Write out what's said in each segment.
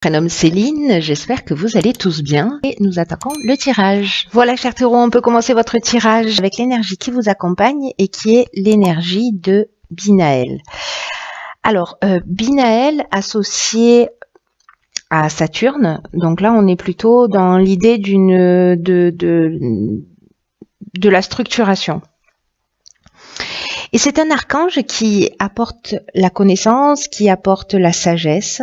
Prénom Céline, j'espère que vous allez tous bien et nous attaquons le tirage. Voilà chers taureaux, on peut commencer votre tirage avec l'énergie qui vous accompagne et qui est l'énergie de Binaël. Alors, Binaël associé à Saturne, donc là on est plutôt dans l'idée de la structuration. Et c'est un archange qui apporte la connaissance, qui apporte la sagesse,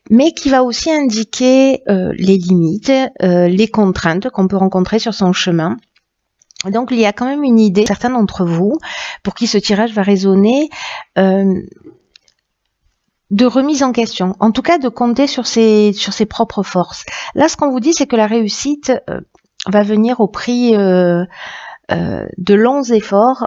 mais qui va aussi indiquer les limites, les contraintes qu'on peut rencontrer sur son chemin. Donc il y a quand même une idée, certains d'entre vous, pour qui ce tirage va résonner, de remise en question, en tout cas de compter sur ses propres forces. Là, ce qu'on vous dit, c'est que la réussite va venir au prix de longs efforts,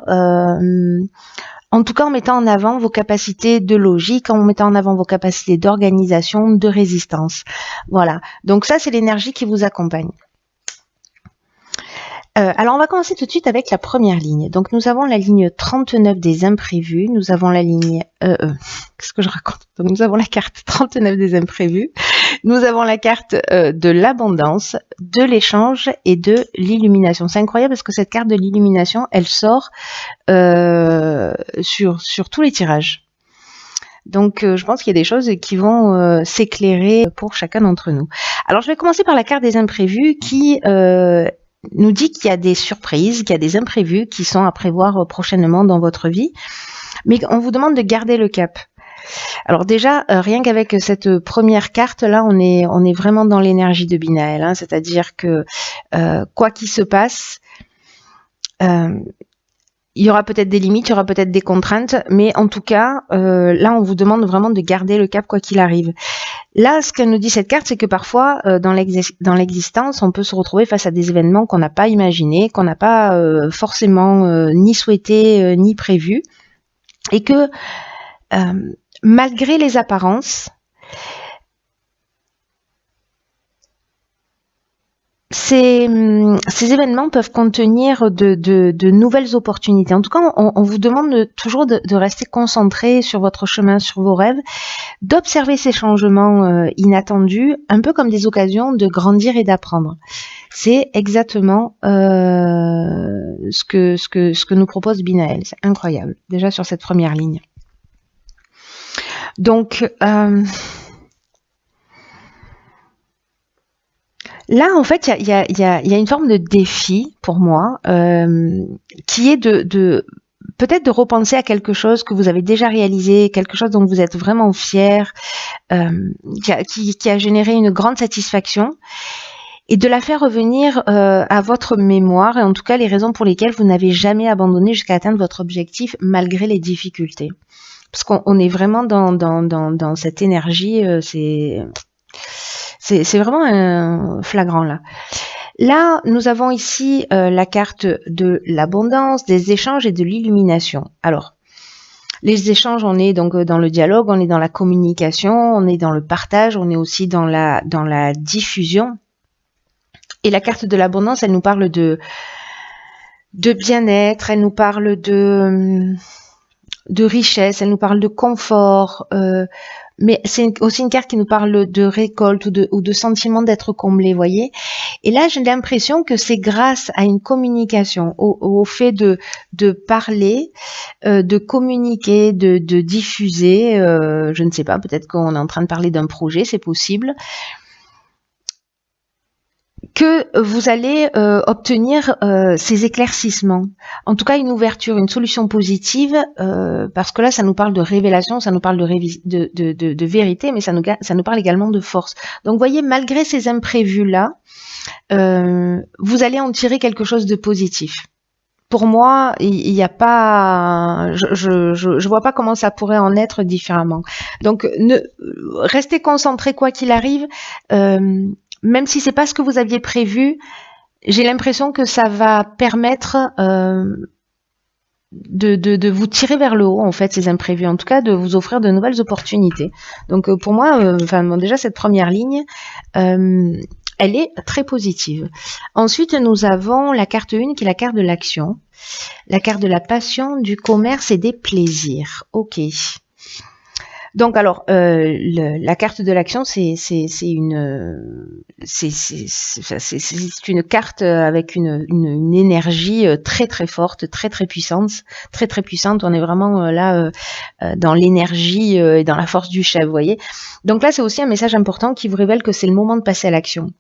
en tout cas en mettant en avant vos capacités de logique, en mettant en avant vos capacités d'organisation, de résistance. Voilà, donc ça c'est l'énergie qui vous accompagne. Alors on va commencer tout de suite avec la première ligne. Donc nous avons la ligne 39 des imprévus, nous avons la ligne... qu'est-ce que je raconte? Donc nous avons la carte 39 des imprévus, nous avons la carte de l'abondance, de l'échange et de l'illumination. C'est incroyable parce que cette carte de l'illumination, elle sort sur tous les tirages. Donc je pense qu'il y a des choses qui vont s'éclairer pour chacun d'entre nous. Alors je vais commencer par la carte des imprévus qui nous dit qu'il y a des surprises, qu'il y a des imprévus qui sont à prévoir prochainement dans votre vie, mais on vous demande de garder le cap. Alors déjà, rien qu'avec cette première carte là, on est vraiment dans l'énergie de Binaël, hein, c'est-à-dire que quoi qu'il se passe, il y aura peut-être des limites, il y aura peut-être des contraintes, mais en tout cas, là, on vous demande vraiment de garder le cap quoi qu'il arrive. Là, ce que nous dit cette carte, c'est que parfois, dans l'existence, on peut se retrouver face à des événements qu'on n'a pas imaginés, qu'on n'a pas forcément ni souhaité, ni prévu, et que malgré les apparences, ces événements peuvent contenir de nouvelles opportunités. En tout cas, on vous demande toujours de rester concentré sur votre chemin, sur vos rêves, d'observer ces changements inattendus, un peu comme des occasions de grandir et d'apprendre. C'est exactement ce que nous propose Binaël. C'est incroyable, déjà sur cette première ligne. Donc... là, en fait, il y a une forme de défi pour moi qui est peut-être de repenser à quelque chose que vous avez déjà réalisé, quelque chose dont vous êtes vraiment fier, qui a généré une grande satisfaction, et de la faire revenir à votre mémoire, et en tout cas les raisons pour lesquelles vous n'avez jamais abandonné jusqu'à atteindre votre objectif malgré les difficultés. Parce qu'on est vraiment dans cette énergie, c'est vraiment flagrant là. Là, nous avons ici la carte de l'abondance, des échanges et de l'illumination. Alors, les échanges, on est donc dans le dialogue, on est dans la communication, on est dans le partage, on est aussi dans la diffusion. Et la carte de l'abondance, elle nous parle de bien-être, elle nous parle de richesse, elle nous parle de confort, mais c'est aussi une carte qui nous parle de récolte ou de sentiment d'être comblé, voyez. Et là, j'ai l'impression que c'est grâce à une communication, au fait de parler, de communiquer, de diffuser, je ne sais pas, peut-être qu'on est en train de parler d'un projet, c'est possible, que vous allez obtenir ces éclaircissements. En tout cas, une ouverture, une solution positive, parce que là, ça nous parle de révélation, ça nous parle de vérité, mais ça nous parle également de force. Donc, vous voyez, malgré ces imprévus-là, vous allez en tirer quelque chose de positif. Pour moi, il n'y a pas, je vois pas comment ça pourrait en être différemment. Donc, restez concentrés quoi qu'il arrive. Même si c'est pas ce que vous aviez prévu, j'ai l'impression que ça va permettre de vous tirer vers le haut, en fait, ces imprévus. En tout cas, de vous offrir de nouvelles opportunités. Donc, pour moi, bon, déjà, cette première ligne, elle est très positive. Ensuite, nous avons la carte 1 qui est la carte de l'action. La carte de la passion, du commerce et des plaisirs. Ok. Donc alors, la carte de l'action, c'est une carte avec une énergie très très forte, très très puissante, très très puissante. On est vraiment là dans l'énergie et dans la force du chef, vous voyez. Donc là, c'est aussi un message important qui vous révèle que c'est le moment de passer à l'action.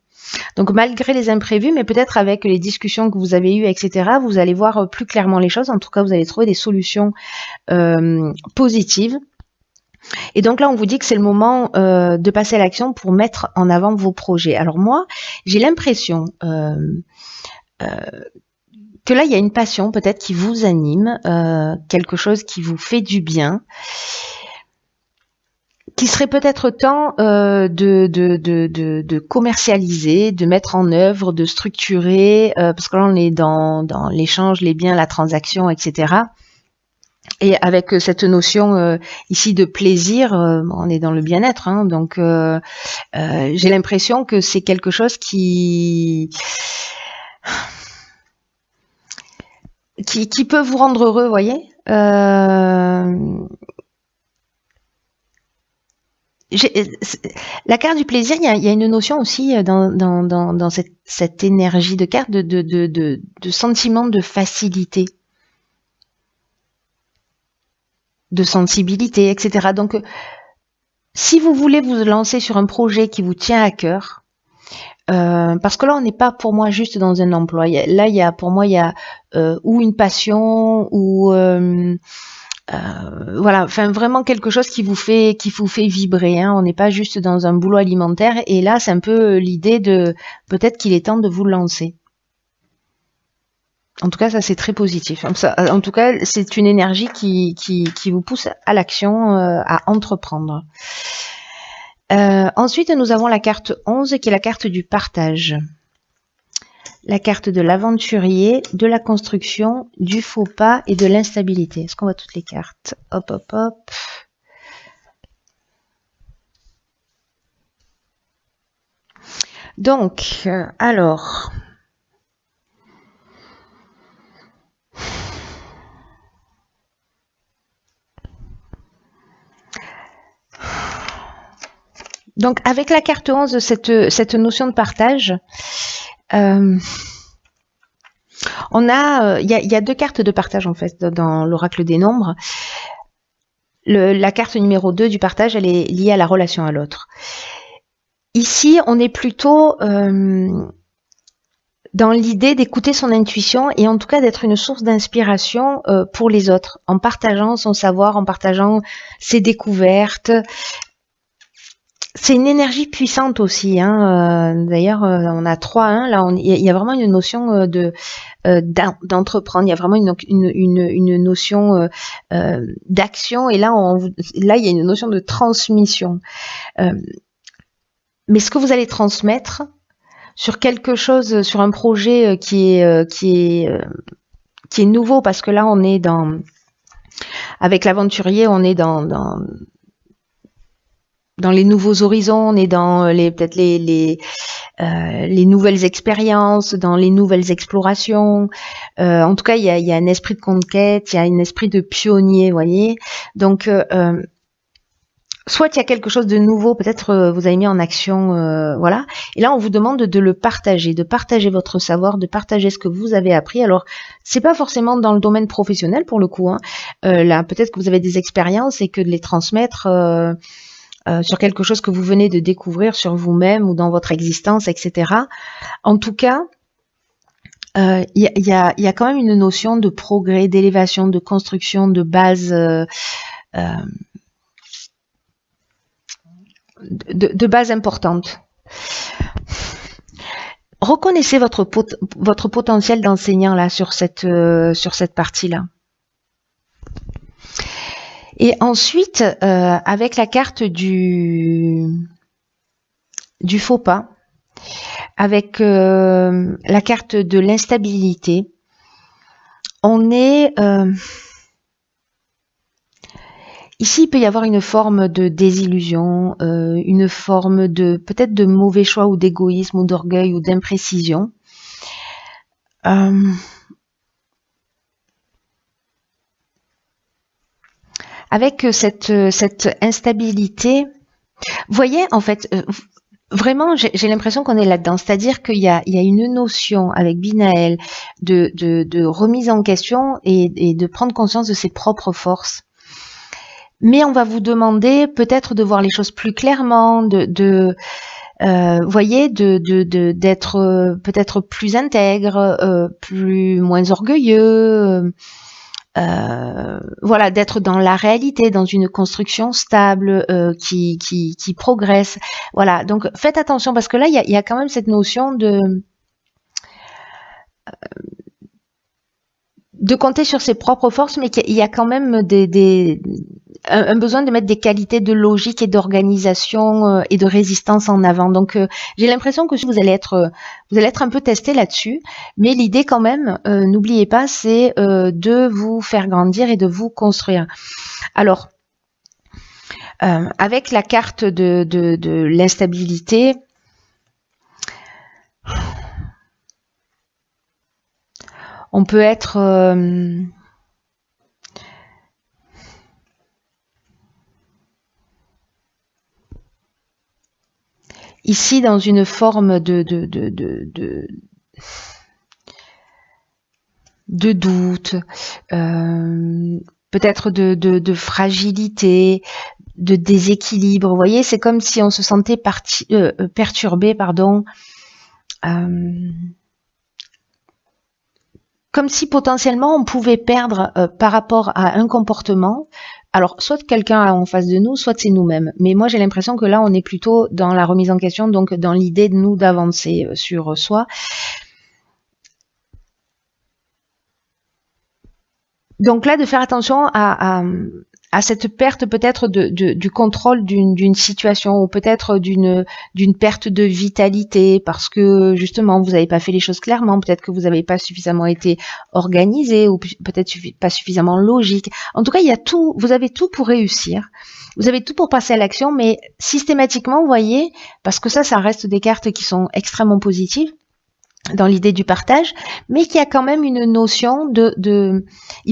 Donc malgré les imprévus, mais peut-être avec les discussions que vous avez eues, etc., vous allez voir plus clairement les choses. En tout cas, vous allez trouver des solutions positives. Et donc là, on vous dit que c'est le moment de passer à l'action pour mettre en avant vos projets. Alors moi, j'ai l'impression que là, il y a une passion peut-être qui vous anime, quelque chose qui vous fait du bien, qui serait peut-être temps de commercialiser, de mettre en œuvre, de structurer, parce que là, on est dans l'échange, les biens, la transaction, etc. Et avec cette notion ici de plaisir, on est dans le bien-être, hein, donc j'ai l'impression que c'est quelque chose qui peut vous rendre heureux, vous voyez. La carte du plaisir, il y a une notion aussi dans cette énergie de carte de sentiment de facilité, de sensibilité, etc. Donc, si vous voulez vous lancer sur un projet qui vous tient à cœur, parce que là, on n'est pas pour moi juste dans un emploi. Là, pour moi, il y a ou une passion ou voilà, enfin vraiment quelque chose qui vous fait vibrer. Hein. On n'est pas juste dans un boulot alimentaire. Et là, c'est un peu l'idée de peut-être qu'il est temps de vous lancer. En tout cas, ça c'est très positif. En tout cas, c'est une énergie qui vous pousse à l'action, à entreprendre. Ensuite, nous avons la carte 11 qui est la carte du partage. La carte de l'aventurier, de la construction, du faux pas et de l'instabilité. Est-ce qu'on voit toutes les cartes? Hop, hop, hop. Donc, alors... Donc, avec la carte 11, cette notion de partage, on a, il y a deux cartes de partage en fait dans l'oracle des nombres. La carte numéro 2 du partage, elle est liée à la relation à l'autre. Ici, on est plutôt dans l'idée d'écouter son intuition et en tout cas d'être une source d'inspiration pour les autres, en partageant son savoir, en partageant ses découvertes. C'est une énergie puissante aussi. Hein. D'ailleurs, on a 3-1. Là, il y a vraiment une notion d'entreprendre. Il y a vraiment une notion d'action. Et là, il y a une notion de transmission. Mais ce que vous allez transmettre sur quelque chose, sur un projet qui est nouveau, parce que là, on est avec l'aventurier, on est dans les nouveaux horizons, on est dans peut-être les nouvelles expériences, dans les nouvelles explorations. En tout cas, il y a un esprit de conquête, il y a un esprit de pionnier, vous voyez. Donc, soit il y a quelque chose de nouveau, peut-être vous avez mis en action, voilà. Et là, on vous demande de le partager, de partager votre savoir, de partager ce que vous avez appris. Alors, c'est pas forcément dans le domaine professionnel pour le coup. Hein. Là, peut-être que vous avez des expériences et que de les transmettre. Sur quelque chose que vous venez de découvrir sur vous-même ou dans votre existence, etc. En tout cas, il y a quand même une notion de progrès, d'élévation, de construction, de base, de base importante. Reconnaissez votre potentiel d'enseignant là sur cette partie-là. Et ensuite, avec la carte du faux pas, avec la carte de l'instabilité, on est... ici, il peut y avoir une forme de désillusion, une forme de peut-être de mauvais choix ou d'égoïsme ou d'orgueil ou d'imprécision. avec cette instabilité, vous voyez, en fait, vraiment, j'ai l'impression qu'on est là-dedans. C'est-à-dire qu'il y a une notion avec Binaël de remise en question et de prendre conscience de ses propres forces. Mais on va vous demander peut-être de voir les choses plus clairement, voyez, d'être peut-être plus intègre, moins orgueilleux, voilà, d'être dans la réalité, dans une construction stable qui progresse. Voilà, donc faites attention parce que là, il y a quand même cette notion de compter sur ses propres forces, mais qu'il y a quand même un besoin de mettre des qualités de logique et d'organisation et de résistance en avant. Donc j'ai l'impression que vous allez être un peu testé là-dessus, mais l'idée quand même, n'oubliez pas, c'est de vous faire grandir et de vous construire. Alors avec la carte de l'instabilité, on peut être ici dans une forme de doute, peut-être de fragilité, de déséquilibre. Vous voyez, c'est comme si on se sentait perturbé, pardon. Comme si potentiellement on pouvait perdre par rapport à un comportement. Alors, soit quelqu'un en face de nous, soit c'est nous-mêmes. Mais moi, j'ai l'impression que là, on est plutôt dans la remise en question, donc dans l'idée de nous d'avancer sur soi. Donc là, de faire attention à cette perte peut-être du contrôle d'une situation ou peut-être d'une perte de vitalité parce que justement vous n'avez pas fait les choses clairement, peut-être que vous n'avez pas suffisamment été organisé ou peut-être pas suffisamment logique. En tout cas, il y a tout, vous avez tout pour réussir. Vous avez tout pour passer à l'action, mais systématiquement, vous voyez, parce que ça reste des cartes qui sont extrêmement positives dans l'idée du partage, mais qu'il y a quand même une notion il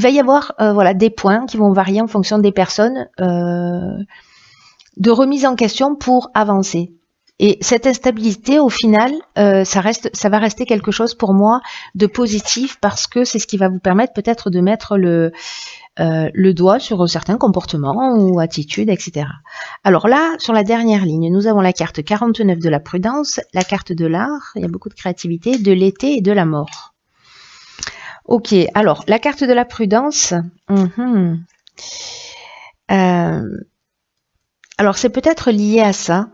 va y avoir voilà des points qui vont varier en fonction des personnes de remise en question pour avancer. Et cette instabilité, au final, ça va rester quelque chose pour moi de positif parce que c'est ce qui va vous permettre peut-être de mettre le doigt sur certains comportements ou attitudes, etc. Alors là, sur la dernière ligne, nous avons la carte 49 de la prudence, la carte de l'art, il y a beaucoup de créativité, de l'été et de la mort. Ok, alors la carte de la prudence, alors c'est peut-être lié à ça,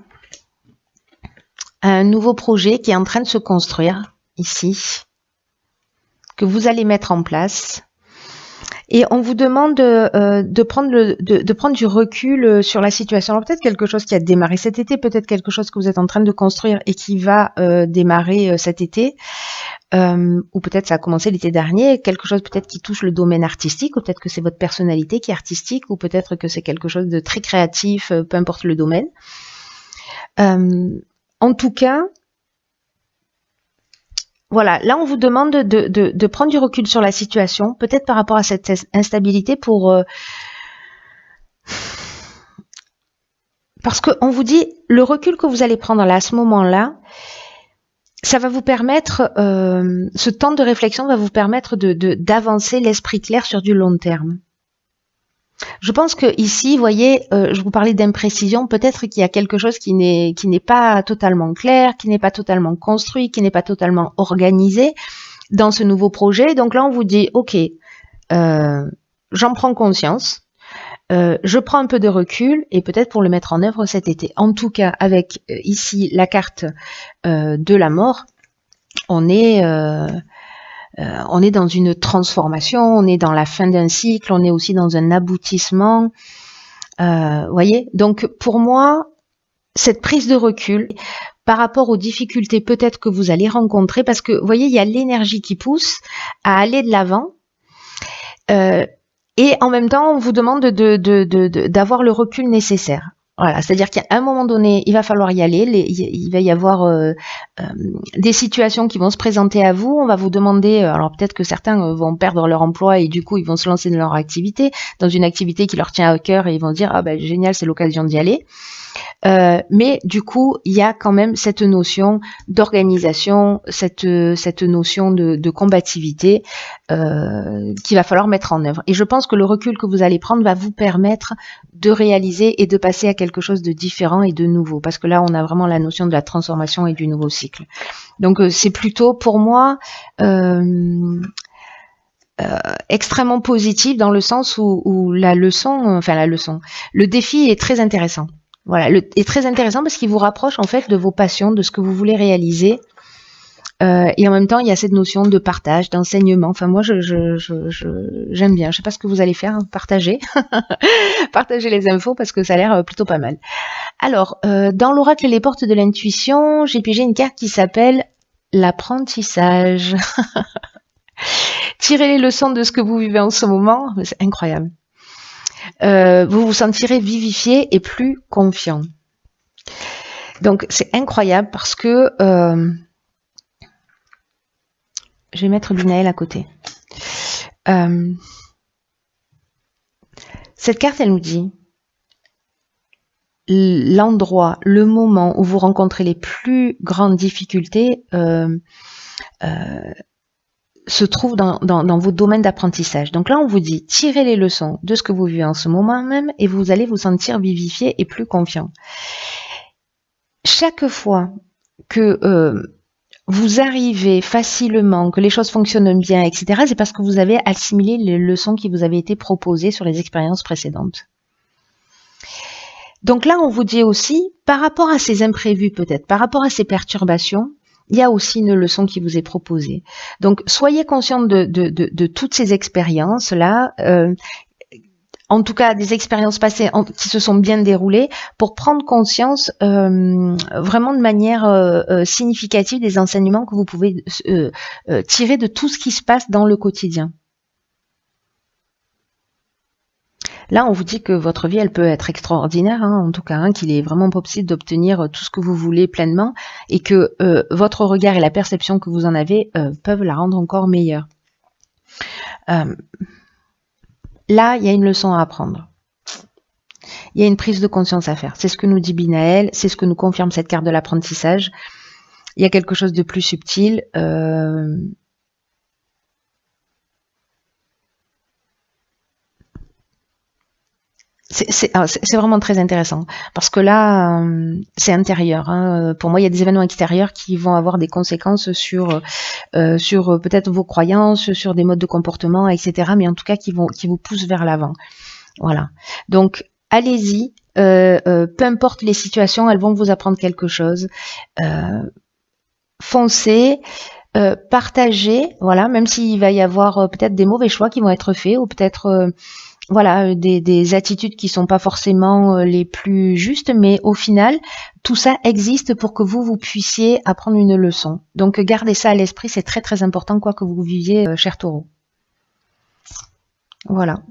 à un nouveau projet qui est en train de se construire ici, que vous allez mettre en place. Et on vous demande de prendre du recul sur la situation. Alors peut-être quelque chose qui a démarré cet été, peut-être quelque chose que vous êtes en train de construire et qui va démarrer cet été, ou peut-être ça a commencé l'été dernier, quelque chose peut-être qui touche le domaine artistique, ou peut-être que c'est votre personnalité qui est artistique, ou peut-être que c'est quelque chose de très créatif, peu importe le domaine. En tout cas, voilà, là on vous demande de prendre du recul sur la situation, peut-être par rapport à cette instabilité parce qu'on vous dit, le recul que vous allez prendre là, à ce moment-là, ça va vous permettre, ce temps de réflexion va vous permettre d'avancer l'esprit clair sur du long terme. Je pense que ici, vous voyez, je vous parlais d'imprécision, peut-être qu'il y a quelque chose qui n'est pas totalement clair, qui n'est pas totalement construit, qui n'est pas totalement organisé dans ce nouveau projet. Donc là, on vous dit, ok, j'en prends conscience, je prends un peu de recul et peut-être pour le mettre en œuvre cet été. En tout cas, avec ici la carte de la mort, on est dans une transformation, on est dans la fin d'un cycle, on est aussi dans un aboutissement. Voyez, donc pour moi, cette prise de recul par rapport aux difficultés peut-être que vous allez rencontrer, parce que vous voyez, il y a l'énergie qui pousse à aller de l'avant. Et en même temps, on vous demande d'avoir le recul nécessaire. Voilà, c'est-à-dire qu'à un moment donné, il va falloir y aller. Il va y avoir des situations qui vont se présenter à vous. On va vous demander, alors peut-être que certains vont perdre leur emploi et du coup, ils vont se lancer dans leur activité, dans une activité qui leur tient à cœur et ils vont dire, ah ben génial, c'est l'occasion d'y aller. Mais du coup, il y a quand même cette notion d'organisation, cette notion de combativité qu'il va falloir mettre en œuvre. Et je pense que le recul que vous allez prendre va vous permettre de réaliser et de passer à quelque chose de différent et de nouveau. Parce que là, on a vraiment la notion de la transformation et du nouveau cycle. Donc, c'est plutôt pour moi extrêmement positif dans le sens où le défi est très intéressant. Voilà, est très intéressant parce qu'il vous rapproche en fait de vos passions, de ce que vous voulez réaliser. Et en même temps, il y a cette notion de partage, d'enseignement. Enfin, moi, j'aime bien. Je sais pas ce que vous allez faire, hein, partager, partager les infos parce que ça a l'air plutôt pas mal. Alors, dans l'oracle et les portes de l'intuition, j'ai pigé une carte qui s'appelle l'apprentissage. Tirez les leçons de ce que vous vivez en ce moment. C'est incroyable. Vous vous sentirez vivifié et plus confiant. Donc c'est incroyable parce que je vais mettre Binaël à côté. Cette carte, elle nous dit l'endroit, le moment où vous rencontrez les plus grandes difficultés se trouve dans vos domaines d'apprentissage. Donc là, on vous dit, tirez les leçons de ce que vous vivez en ce moment même et vous allez vous sentir vivifié et plus confiant. Chaque fois que vous arrivez facilement, que les choses fonctionnent bien, etc., c'est parce que vous avez assimilé les leçons qui vous avaient été proposées sur les expériences précédentes. Donc là, on vous dit aussi, par rapport à ces imprévus peut-être, par rapport à ces perturbations, il y a aussi une leçon qui vous est proposée. Donc, soyez conscient de toutes ces expériences-là, en tout cas des expériences passées qui se sont bien déroulées, pour prendre conscience vraiment de manière significative des enseignements que vous pouvez tirer de tout ce qui se passe dans le quotidien. Là, on vous dit que votre vie, elle peut être extraordinaire, hein, en tout cas, hein, qu'il est vraiment possible d'obtenir tout ce que vous voulez pleinement et que votre regard et la perception que vous en avez peuvent la rendre encore meilleure. Là, il y a une leçon à apprendre. Il y a une prise de conscience à faire. C'est ce que nous dit Binaël, c'est ce que nous confirme cette carte de l'apprentissage. Il y a quelque chose de plus subtil. C'est vraiment très intéressant parce que là, c'est intérieur. Hein. Pour moi, il y a des événements extérieurs qui vont avoir des conséquences sur peut-être vos croyances, sur des modes de comportement, etc. Mais en tout cas, qui vous poussent vers l'avant. Voilà. Donc, allez-y. Peu importe les situations, elles vont vous apprendre quelque chose. Foncez. Partagez. Voilà. Même s'il va y avoir peut-être des mauvais choix qui vont être faits ou peut-être voilà, des attitudes qui sont pas forcément les plus justes, mais au final, tout ça existe pour que vous puissiez apprendre une leçon. Donc, gardez ça à l'esprit, c'est très très important, quoi que vous viviez, cher Taureau. Voilà.